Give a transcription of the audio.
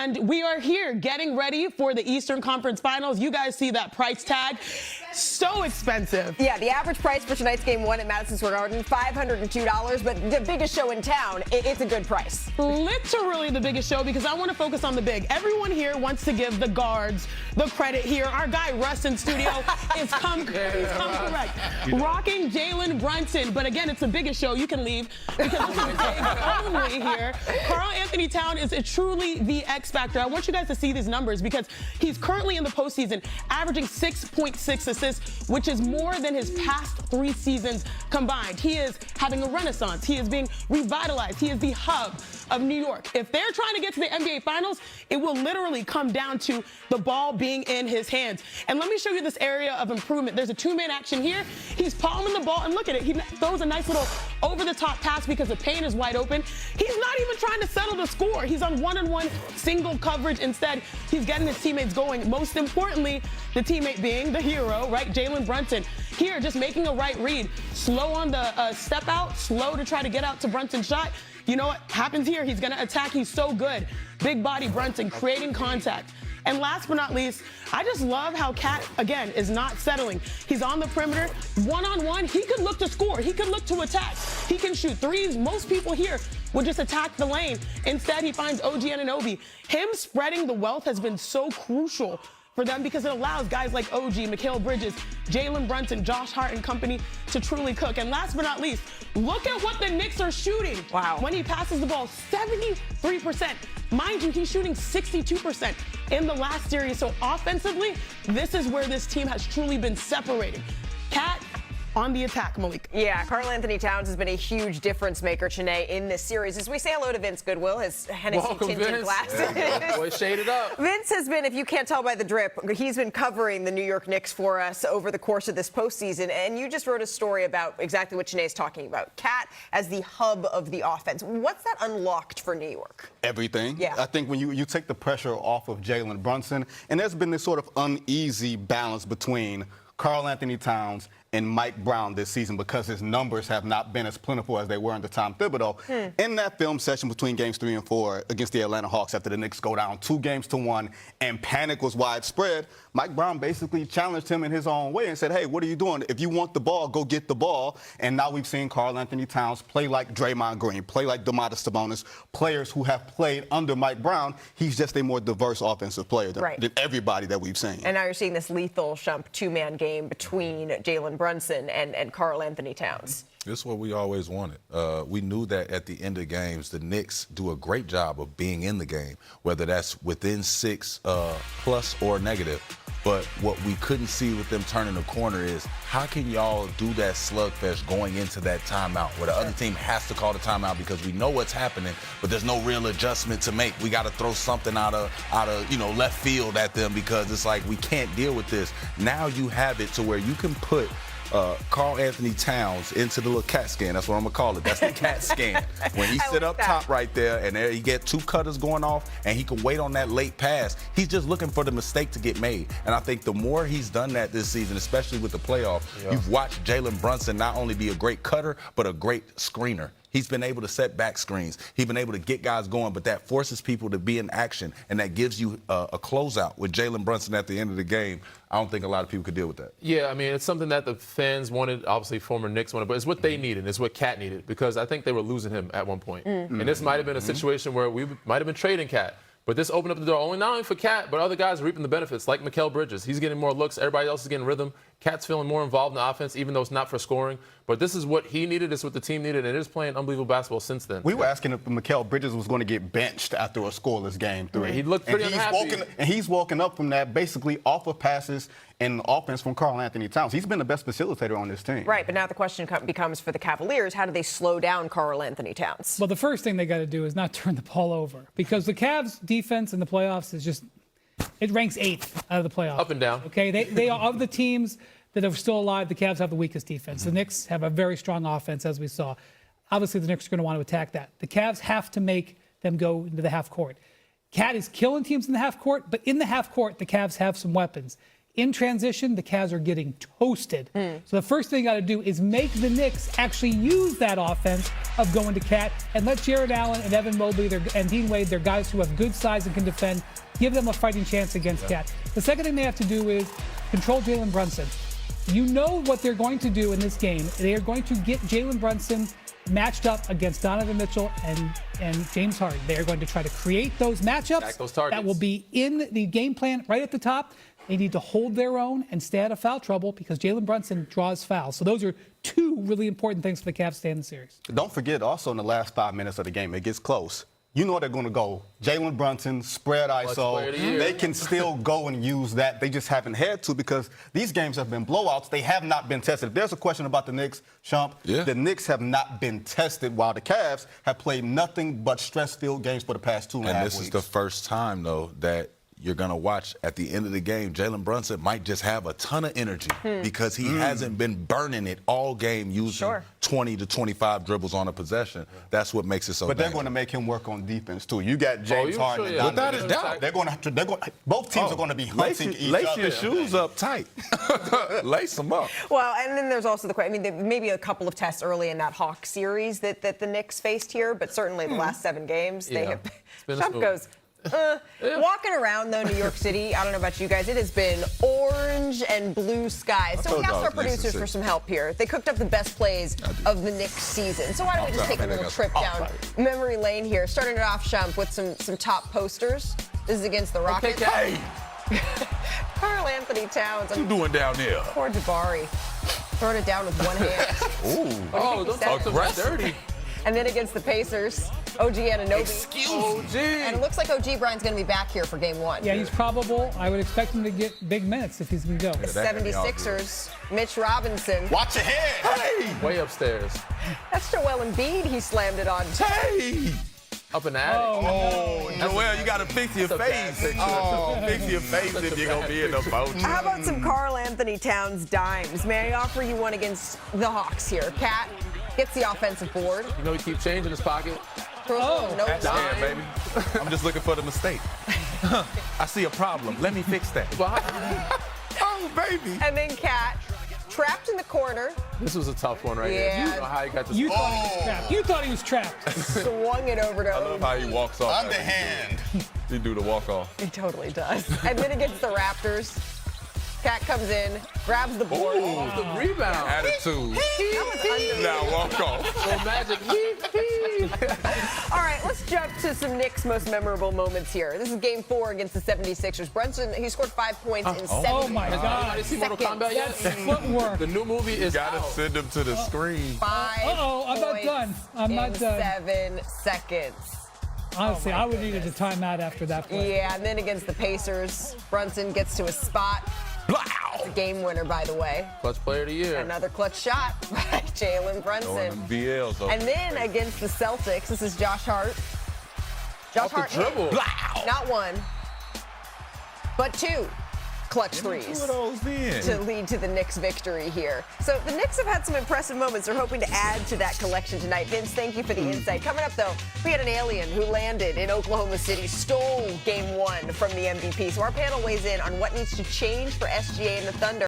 And we are here getting ready for the Eastern Conference Finals. You guys see that price tag? So expensive. Yeah, the average price for tonight's Game 1 at Madison Square Garden, $502, but the biggest show in town, it's a good price. Literally the biggest show, because I want to focus on the big. Everyone here wants to give the guards the credit here. Our guy Russ in studio is come correct. Rocking Jalen Brunson. But again, it's the biggest show. You can leave because this is big only here. Karl Anthony Towns is truly the X factor. I want you guys to see these numbers because he's currently in the postseason averaging 6.6 assists, which is more than his past 3 seasons combined. He is having a renaissance. He is being revitalized. He is the hub of New York. If they're trying to get to the NBA Finals, it will literally come down to the ball being in his hands. And let me show you this area of improvement. There's a 2-man action here. He's palming the ball, and look at it. He throws a nice little over-the-top pass because the paint is wide open. He's not even trying to settle the score. He's on one-on-one single coverage. Instead, he's getting his teammates going. Most importantly, the teammate being the hero, right? Jalen Brunson. Here, just making a right read. Slow on the step out, slow to try to get out to Brunson's shot. You know what happens here? He's going to attack. He's so good. Big body Brunson creating contact. And last but not least, I just love how Cat, again, is not settling. He's on the perimeter, one-on-one. He could look to score. He could look to attack. He can shoot threes. Most people here would just attack the lane. Instead, he finds OG Anunoby. Him spreading the wealth has been so crucial for them because it allows guys like OG, Mikal Bridges, Jalen Brunson, Josh Hart and company to truly cook. And last but not least, look at what the Knicks are shooting. Wow. When he passes the ball, 73%. Mind you, he's shooting 62% in the last series. So offensively, this is where this team has truly been separating. Cat on the attack, Malik. Yeah, Karl Anthony Towns has been a huge difference maker, Chene, in this series. As we say hello to Vince Goodwill, his Hennessy-tinted glasses. Yeah, boy, shaded up. Vince has been, if you can't tell by the drip, he's been covering the New York Knicks for us over the course of this postseason. And you just wrote a story about exactly what Chene is talking about. Cat as the hub of the offense. What's that unlocked for New York? Everything. Yeah. I think when you take the pressure off of Jalen Brunson, and there's been this sort of uneasy balance between Karl Anthony Towns and Mike Brown this season because his numbers have not been as plentiful as they were under Tom Thibodeau. In that film session between games 3 and 4 against the Atlanta Hawks after the Knicks go down 2-1 and panic was widespread, Mike Brown basically challenged him in his own way and said, hey, what are you doing? If you want the ball, go get the ball. And now we've seen Karl Anthony Towns play like Draymond Green, play like Domantas Sabonis, players who have played under Mike Brown. He's just a more diverse offensive player than everybody that we've seen. And now you're seeing this lethal Shump 2-man game between Jalen Brunson and Karl Anthony Towns. This is what we always wanted. We knew that at the end of games, the Knicks do a great job of being in the game, whether that's within 6 plus or negative. But what we couldn't see with them turning the corner is how can y'all do that slugfest going into that timeout where the other team has to call the timeout because we know what's happening, but there's no real adjustment to make. We got to throw something out of left field at them because it's like we can't deal with this. Now you have it to where you can put Karl Anthony Towns into the little CAT scan. That's what I'm going to call it. That's the CAT scan. When he sit up top right there and there he get 2 cutters going off and he can wait on that late pass, he's just looking for the mistake to get made. And I think the more he's done that this season, especially with the playoff, you've watched Jalen Brunson not only be a great cutter, but a great screener. He's been able to set back screens. He's been able to get guys going, but that forces people to be in action, and that gives you a closeout with Jalen Brunson at the end of the game. I don't think a lot of people could deal with that. Yeah, I mean, it's something that the fans wanted, obviously former Knicks wanted, but it's what they needed. It's what Cat needed because I think they were losing him at one point. And this might have been a situation where we might have been trading Cat. But this opened up the door not only for Cat, but other guys reaping the benefits, like Mikal Bridges. He's getting more looks. Everybody else is getting rhythm. Cat's feeling more involved in the offense, even though it's not for scoring. But this is what he needed. This is what the team needed. And it is playing unbelievable basketball since then. We were asking if Mikal Bridges was going to get benched after a scoreless game 3. He looked pretty unhappy. He's woken up from that basically off of passes and offense from Karl Anthony Towns. He's been the best facilitator on this team. Right, but now the question becomes for the Cavaliers, how do they slow down Karl Anthony Towns? Well, the first thing they got to do is not turn the ball over because the Cavs' defense in the playoffs is just, it ranks 8th out of the playoffs. Up and down. Okay, they are of the teams that are still alive, the Cavs have the weakest defense. The Knicks have a very strong offense, as we saw. Obviously, the Knicks are going to want to attack that. The Cavs have to make them go into the half court. Cat is killing teams in the half court, but in the half court, the Cavs have some weapons. In transition, the Cavs are getting toasted. So the first thing you got to do is make the Knicks actually use that offense of going to Cat and let Jared Allen and Evan Mobley and Dean Wade, they're guys who have good size and can defend, give them a fighting chance against Cat. The second thing they have to do is control Jalen Brunson. You know what they're going to do in this game. They are going to get Jalen Brunson matched up against Donovan Mitchell and James Harden. They are going to try to create those matchups those targets. that will be in the game plan right at the top. They need to hold their own and stay out of foul trouble because Jalen Brunson draws fouls. So those are two really important things for the Cavs to stay in the series. Don't forget, also in the last 5 minutes of the game, it gets close. You know they're going to go Jalen Brunson, spread ISO. They can still go and use that. They just haven't had to because these games have been blowouts. They have not been tested. If there's a question about the Knicks, Shump, the Knicks have not been tested while the Cavs have played nothing but stress-filled games for the past 2.5 weeks. And this is the first time, though, that you're going to watch at the end of the game, Jalen Brunson might just have a ton of energy because he hasn't been burning it all game using 20 to 25 dribbles on a possession. That's what makes it so But they're going to make him work on defense, too. You got James Harden. Sure, without a doubt. They're going to both teams are going to be hunting each other. Lace your shoes up tight. Lace them up. Well, and then there's also the question. I mean, there may be a couple of tests early in that Hawks series that the Knicks faced here, but certainly the last 7 games, they have. Shump goes. Walking around, though, New York City, I don't know about you guys, it has been orange and blue skies. So we asked our producers for some help here. They cooked up the best plays of the Knicks season. So why don't we just take a little trip down memory lane here, starting it off, Shump, with some top posters. This is against the Rockets. Hey, Karl Anthony Towns. what you doing down there? Poor Jabari. Throwing it down with one hand. Ooh. Oh, don't talk to me dirty. And then against the Pacers, OG Anunoby. Excuse OG. And it looks like OG Brian's going to be back here for game 1. Yeah, he's probable. I would expect him to get big minutes if he's going to go. The 76ers, Mitch Robinson. Watch your head. Hey, Way upstairs. That's Joel Embiid. He slammed it on. hey. Up in the attic. Oh, Joel, you got to fix your That's a bad face. picture. Oh, fix your face That's if a you're going to bad be in the boat. How about some Karl Anthony Towns dimes? May I offer you one against the Hawks here? Cat gets the offensive board. You know, he keeps change in his pocket. Throws a little note That's down. it, baby. I'm just looking for the mistake. I see a problem. Let me fix that. Oh, baby. And then Cat, trapped in the corner, This was a tough one right Yeah. here. You know how he got this. You thought he was trapped. You thought he was trapped. swung it over to I love how he walks off. Underhand. He do the walk off. He totally does. And then against the Raptors, Cat comes in, grabs the board. the rebound. Attitude. That was under- Now walk off. So magic. All right, let's jump to some Knicks' most memorable moments here. This is game 4 against the 76ers. Brunson, he scored 5 points in 7 Oh, my Has God. anybody seen Mortal Kombat yet? Footwork. The new movie is Gotta out. send him to the screen. 5 Uh-oh, I'm not points done. I'm not in done. 7 seconds. Honestly, I would needed a timeout after that play. Yeah, and then against the Pacers, Brunson gets to a spot. Blow. Game winner, by the way. Clutch player of the year. Another clutch shot by Jalen Throwing Brunson. them VLs over. And then against the Celtics, this is Josh Hart. Josh Hart hit dribble. not 1, but 2 clutch Two threes of those then. to lead to the Knicks' victory here. So the Knicks have had some impressive moments. They're hoping to add to that collection tonight. Vince, thank you for the insight. Coming up, though, we had an alien who landed in Oklahoma City, stole Game 1 from the MVP. So our panel weighs in on what needs to change for SGA and the Thunder.